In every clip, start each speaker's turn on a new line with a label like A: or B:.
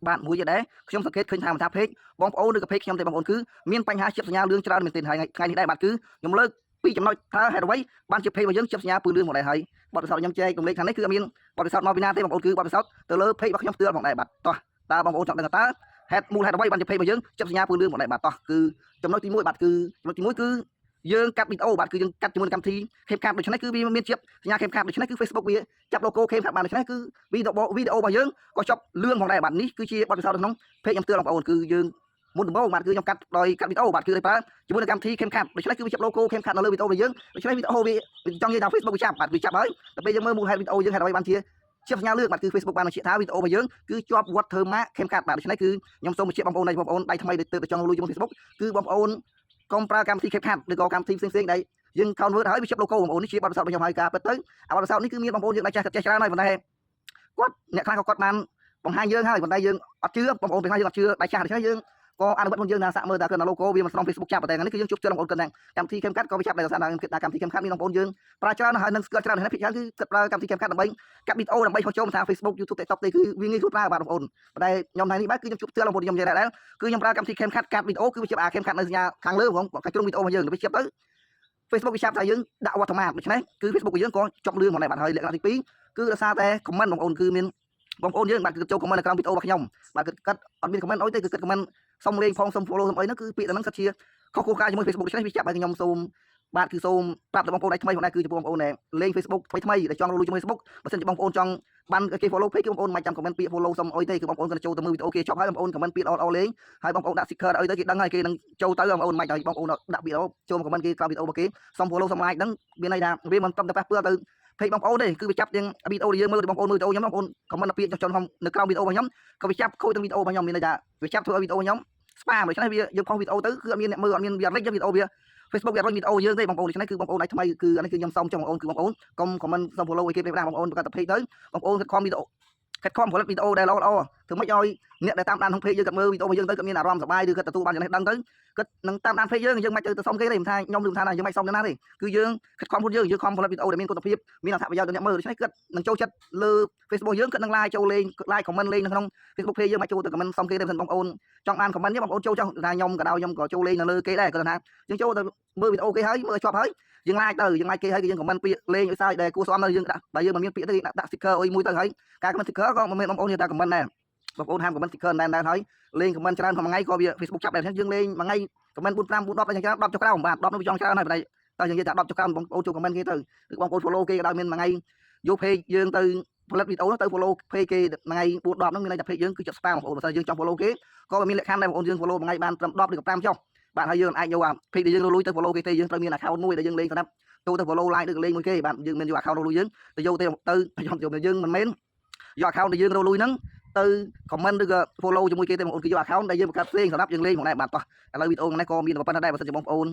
A: bạnមួយទៀតដែរខ្ញុំសង្កេតឃើញថាមិនថាเพจបងប្អូនឬក៏เพจខ្ញុំទេបងប្អូនគឺមានបញ្ហាជាប់សញ្ញាលឿងច្រើនមែនទែនហើយថ្ងៃនេះដែរបាទគឺខ្ញុំលើកពីចំណុចថាហេតុអ្វីបានជាเพจរបស់យើងជាប់សញ្ញាពឺលឿងមកដែរហើយបទពិសោធន៍ខ្ញុំចែករំលែកខាងនេះគឺអត់មានបទពិសោធន៍មកពីណាទេបងប្អូនគឺបទពិសោធន៍ទៅលើเพจរបស់ខ្ញុំផ្ទាល់ផងដែរបាទតោះតើបងប្អូនចង់ដឹងថាហេតុមូលហេតុអ្វីបានជាเพจរបស់យើងជាប់សញ្ញាពឺលឿងមកដែរបាទតោះគឺចំណុចទី1បាទគឺចំណុចទី1គឺយើងកាត់វីដេអូបាទគឺយើងកាត់ជាមួយនឹងកម្មវិធី CapCut ដូច្នេះគឺវាមានជាប់សញ្ញា CapCut ដូច្នេះគឺ Facebook វាចាប់ logo CapCut បានដូច្នេះគឺវីដេអូរបស់យើងក៏ជាប់លឿងផងដែរបាទនេះគឺជាបទពិសោធន៍ក្នុង page ខ្ញុំផ្ទាល់បងប្អូនគឺយើងមុនដំបូងបាទគឺខ្ញុំកាត់ដោយកាត់វីដេអូបាទគឺដោយប្រើជាមួយនឹងកម្មវិធី CapCut ដូច្នេះគឺវាចាប់ logo CapCut នៅលើវីដេអូរបស់យើងដូច្នេះវីដេអូវាចង់និយាយថា Facebook វាចាប់បាទវាចាប់ហើយតែពេលយើងមើលមូលហេតុវីដេអូយើងហេតុអ្វីបានជាជាសញ្ញាលឿងបាទគឺ Facebook បានបញ្ជាក់ថាវីដេអូរបស់យើងគឺជាប់ watermark CapCut បាទដូច្នេះគឺខ្ញុំសូមបញ្ជាក់បងប្អូនដៃថ្មីដែលទើបតែចង់លុយជាមួយ Facebook គឺបងប្អូនកុំប្រើកម្មវិធី CapCut ឬក៏កម្មវិធីផ្សេងៗដែលយើង convert ហើយវាជាប់ logo បងប្អូននេះជាបទពិសោធន៍របស់ខ្ញុំហើយការពិតទៅបទពិសោធន៍នេះគឺមានបងប្អូនយើងដែលចេះច្រើនហើយប៉ុន្តែគាត់អ្នកខ្លះក៏គាត់បានបង្ហាញយើងហើយប៉ុន្តែយើងអត់ជឿបងប្អូនទាំងខ្លះយើងអត់ជឿដៃចាស់ដូច្នេះយើងក៏អនុវត្តខ្លួនយើងថាសាក់មើលតើគឺ logo វាមិនស្នង Facebook ចាប់តែនេះគឺយើងជួបជឿបងប្អូនគាត់ទាំងកម្មវិធី CapCut ក៏វាចាប់ដែរដោយសារកម្មវិធី CapCut មានបងប្អូនយើងប្រើច្រើនហើយនឹងស្គាល់ច្រើនហើយភាគច្រើនគឺគាត់ប្រើកម្មវិធី CapCut ដើម្បីកាត់វីដេអូដើម្បីហុចចូលថា Facebook YouTube TikTok ទេគឺវាងាយស្រួលប្រើបាទបងប្អូនប៉ុន្តែខ្ញុំថ្ងៃនេះបាទគឺខ្ញុំជួបផ្ទាល់បងប្អូនខ្ញុំនិយាយដែរគឺខ្ញុំប្រើកម្មវិធី CapCut កាត់វីដេអូគឺវាជា CapCut នៅសញ្ញាខាងលើបងកាត់ជ្រុងវីដេអូរបស់យើងទៅវាជាប់ទៅ Facebook វាចាប់ថាយើងដាក់ watermark ដូច្នេះគឺ Facebook របស់យើងក៏ជាប់លឿងមកដែរបាទហើយលក្ខណៈទី2គឺដោយសារតែ comment បងប្អូនគឺមានបងប្អូនយើងបាទគឺចូល comment នៅក្នុងវីដេអូរបស់ខ្ញុំបាទគឺគាត់អត់មាន comment អីទេគឺគាត់ comment សុំលេងផងសុំ follow សុំអីហ្នឹងគឺពាក្យតែហ្នឹងគាត់ជាខុសគោលការណ៍ជាមួយ Facebook ដូច្នេះវាចាប់ឲ្យខ្ញុំសូមបាទគឺសូមប្រាប់ដល់បងប្អូនដៃថ្មីផងដែរគឺចំពោះបងប្អូនដែលលេង Facebook ថ្មីដែលចង់លុយជាមួយ Facebook បើមិនជាបងប្អូនចង់បានគេ follow page គឺបងប្អូនមិនចាំ comment ពាក្យ follow សុំអីទេគឺបងប្អូនគាត់ចូលទៅមើលវីដេអូគេចប់ហើយបងប្អូន comment ពាក្យល្អលេងហើយបងប្អូនដាក់ sticker អីទៅគេដឹងហើយគេនឹងចូលទៅបងប្អូនមិនឲ្យបងប្អូនដាក់វីដេអូចូលមក comment គេក្រោមវីដេអូរបស់គេសុំ follow សុំ like ហ្នឹងមានន័យថាវាមិនត្រឹមតែប៉ះពាល់ទៅ page បងប្អូនទេគឺវាចាប់ទាំងវីដេអូដែលយើងមើលបងប្អូនមើលវីដេអូខ្ញុំបងប្អូន comment ពាក្យចុះចុះនៅក្រោមវីដេអូរបស់ខ្ញុំក៏វាចាប់ខូចទាំងវីដេអូរបស់ខ្ញុំមានន័យថាវាចាប់ធ្វើឲ្យវីដេអូខ្ញុំ spam ដូច្នេះវាយើងផុសវីដេអូទៅគឺអត់មានអ្នកមើលអត់មានវាអត់លេចវីដេអូវា Facebook វាអត់លេចវីដេអូយើងទេបងប្អូនដូច្នេះគឺបងប្អូនដៃថ្មីគឺអានេះគឺខ្ញុំសុំចុះបងប្អូនគឺបងប្អូនកុំ comment សុំ follow ឲ្យគេទេបងប្អូនប្រកាសតែ page ទៅបងប្អូនខិតខំវីដេអូខិតខំផលិតវីដេអូដែលល្អធ្វើម៉េចឲ្យអ្នកដែលតាមដានក្នុង page យើងគាត់មើលវីដេអូរបស់យើងទៅគាត់មានអារម្មណ៍សប្បាយឬគាត់ទទួលបានចំណេះដឹងទៅគាត់នឹងតាមដាន page យើងមិនទៅសុំគេទេមិនថាខ្ញុំឬថាយើងមិនសុំទៅណាទេគឺយើងខិតខំខ្លួនយើងខំផលិតវីដេអូដែលមានគុណភាពមានអត្ថប្រយោជន៍ដល់អ្នកមើលដូច្នេះគាត់នឹងចូលចិត្តលើ Facebook យើងគាត់នឹង like ចូលលេង like comment លេងនៅក្នុង Facebook page យើងមិនចូលទៅ comment សុំគេទេបងប្អូនចង់បាន comment ទេបងប្អូនចូលចុះថាខ្ញុំក៏ដោយខ្ញុំក៏ចូលលេងនៅលើគេដែរគាត់ថាយើងចូលទៅមើលវីដេអូគេហើយមើលជាប់ហើយយើង like ទៅយើង like គេហើយយើង comment ពាក្យលេងឲ្យសើចដែលគួរសមដល់យើងដាក់បើយើងមិនមានពាក្យទេដាក់ sticker អុយមួយទៅហើយការ comment sticker ក៏មិនមែនបងប្អូនយើងតែ comment ដែរបងប្អូនហាម comment sticker ដែរហើយលេង comment ច្រើនមួយថ្ងៃក៏វា Facebook ចាប់ដែរយើងលេងមួយថ្ងៃ comment 4 5 4 10តែយ៉ាងច្រើន10ចុះក្រោមបាទ10នោះវាចង់ច្រើនហើយតែយើងនិយាយថា10ចុះក្រោមបងប្អូនចូល comment គេទៅឬបងប្អូន follow គេក៏ដោយមានមួយថ្ងៃយក page យើងទៅផលិតវីដេអូទៅ follow page គេថ្ងៃ4 10ហ្នឹងមានន័យថា page យើងគឺជា spam បងប្អូនបើយើងចង់ follow គេក៏មានលក្ខខណ្ឌដែរបងប្អូនយើង follow មួយថ្ងៃបានត្រឹម10ឬក៏5ចុះបាទហើយយើងអាចយកអា page ដែលយើងលុយទៅ follow គេទេយើងត្រូវមាន account មួយដែលយើងលេងសម្រាប់ចូលទៅ follow like ឬក៏លេងមួយគេបាទយើងមានយក account លុយយើងទៅយកទៅយើងមិនមែនយក account ដែលយើងលុយហ្នឹងទៅ comment ឬក៏ follow ជាមួយគេទេបងប្អូនគឺយក account ដែលយើងបង្កើតផ្សេងសម្រាប់យើងលេងផងដែរបាទតោះឥឡូវវីដេអូនេះក៏មានប៉ុណ្ណឹងដែរបើសិនជាបងប្អូន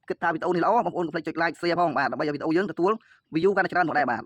A: គិតថាវីដេអូនេះល្អបងប្អូនកុំភ្លេចចុច like share ផងបាទដើម្បីឲ្យវីដេអូយើងទទួល view កាន់តែច្រើនផងដែរបាទ